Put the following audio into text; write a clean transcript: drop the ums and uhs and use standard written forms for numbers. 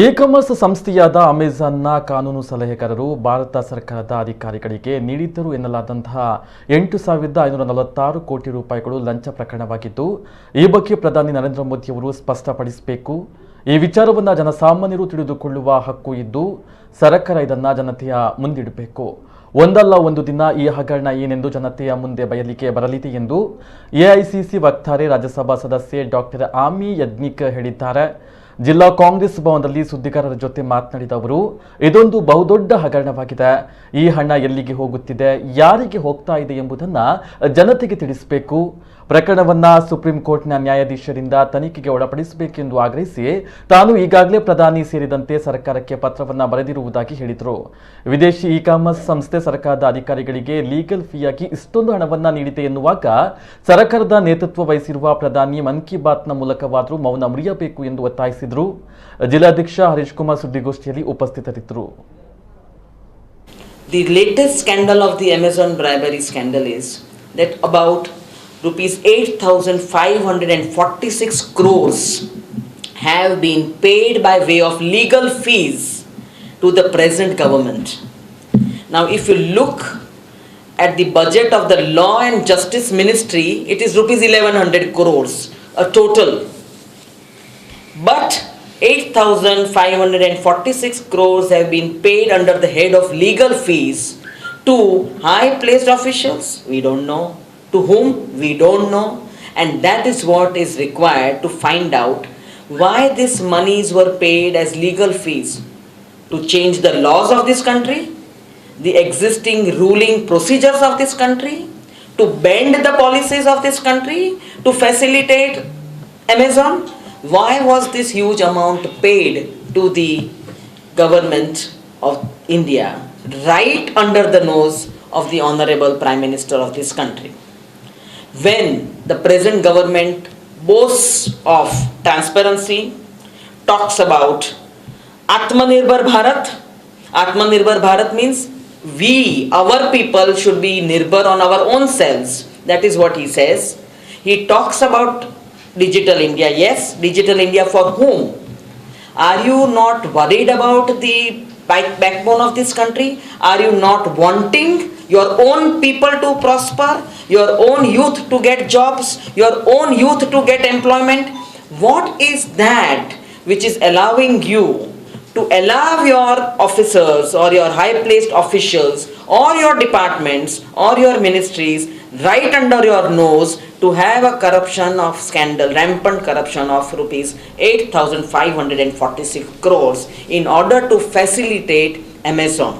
E-commerce ಸಂಸ್ಥೆಯಾದ ಅಮೆಜಾನ್ನ ಕಾನೂನು ಸಲಹೆಗಾರರು ಭಾರತ ಸರ್ಕಾರದ ಅಧಿಕಾರಿಗಳಿಗೆ ನೀಡಿದ್ದರು ಎನ್ನಲಾದಂತಹ 8,546 ಕೋಟಿ ರೂಪಾಯಿಗಳು ಲಂಚ ಪ್ರಕರಣವಾಗಿದ್ದು, ಈ ಬಗ್ಗೆ ಪ್ರಧಾನಿ ನರೇಂದ್ರ ಮೋದಿ ಅವರು ಸ್ಪಷ್ಟಪಡಿಸಬೇಕು. ಈ ವಿಚಾರವನ್ನು ಜನಸಾಮಾನ್ಯರು ತಿಳಿದುಕೊಳ್ಳುವ ಹಕ್ಕು ಇದ್ದು, ಸರ್ಕಾರ ಇದನ್ನು ಜನತೆಯ ಮುಂದಿಡಬೇಕು. ಒಂದಲ್ಲ ಒಂದು ದಿನ ಈ ಹಗರಣ ಏನೆಂದು ಜನತೆಯ ಮುಂದೆ ಬಯಲಿಗೆ ಬರಲಿದೆ ಎಂದು ಎಐಸಿಸಿ ವಕ್ತಾರೆ ರಾಜ್ಯಸಭಾ ಸದಸ್ಯೆ ಡಾಕ್ಟರ್ ಆಮಿ ಯಜ್ನಿಕ್ ಹೇಳಿದ್ದಾರೆ. ಜಿಲ್ಲಾ ಕಾಂಗ್ರೆಸ್ ಭವನದಲ್ಲಿ ಸುದ್ದಿಗಾರರ ಜೊತೆ ಮಾತನಾಡಿದ ಅವರು, ಇದೊಂದು ಬಹುದೊಡ್ಡ ಹಗರಣವಾಗಿದೆ. ಈ ಹಣ ಎಲ್ಲಿಗೆ ಹೋಗುತ್ತಿದೆ, ಯಾರಿಗೆ ಹೋಗ್ತಾ ಇದೆ ಎಂಬುದನ್ನು ಜನತೆಗೆ ತಿಳಿಸಬೇಕು. ಪ್ರಕರಣವನ್ನ ಸುಪ್ರೀಂ ಕೋರ್ಟ್ನ ನ್ಯಾಯಾಧೀಶರಿಂದ ತನಿಖೆಗೆ ಒಳಪಡಿಸಬೇಕೆಂದು ಆಗ್ರಹಿಸಿ ತಾನು ಈಗಾಗಲೇ ಪ್ರಧಾನಿ ಸೇರಿದಂತೆ ಸರ್ಕಾರಕ್ಕೆ ಪತ್ರವನ್ನ ಬರೆದಿರುವುದಾಗಿ ಹೇಳಿದರು. ವಿದೇಶಿ ಇ-ಕಾಮರ್ಸ್ ಸಂಸ್ಥೆ ಸರ್ಕಾರದ ಅಧಿಕಾರಿಗಳಿಗೆ ಲೀಗಲ್ ಫೀಯಾಗಿ ಇಷ್ಟೊಂದು ಹಣವನ್ನ ನೀಡಿದೆ ಎನ್ನುವಾಗ ಸರ್ಕಾರದ ನೇತೃತ್ವ ವಹಿಸಿರುವ ಪ್ರಧಾನಿ ಮನ್ ಕಿ ಬಾತ್ನ ಮೂಲಕವಾದರೂ ಮೌನ ಮುರಿಯಬೇಕು ಎಂದು ಒತ್ತಾಯಿಸಿದರು. ಜಿಲ್ಲಾಧ್ಯಕ್ಷ ಹರೀಶ್ ಕುಮಾರ್ ಸುದ್ದಿಗೋಷ್ಠಿಯಲ್ಲಿ ಉಪಸ್ಥಿತರಿದ್ದರು. The latest scandal of the Amazon bribery scandal is that about rupees 8,546 crores have been paid by way of legal fees to the present government. Now, if you look at the budget of the Law and Justice Ministry, it is rupees 1,100 crores, a total. But 8,546 crores have been paid under the head of legal fees to high-placed officials, we don't know, to whom we don't know, and that is what is required to find out why these monies were paid as legal fees. To change the laws of this country, the existing ruling procedures of this country, to bend the policies of this country, to facilitate Amazon. Why was this huge amount paid to the government of India right under the nose of the Honorable Prime Minister of this country? When the present government boasts of transparency, talks about Atmanirbhar Bharat. Atmanirbhar Bharat means we, our people should be nirbhar on our own selves. That is what he says. He talks about Digital India. Yes, Digital India for whom? Are you not worried about the backbone of this country? Are you not wanting your own people to prosper, your own youth to get jobs, your own youth to get employment? What is that which is allowing you to allow your officers or your high-placed officials or your departments or your ministries right under your nose to have a corruption of scandal, rampant corruption of rupees 8,546 crores in order to facilitate Amazon?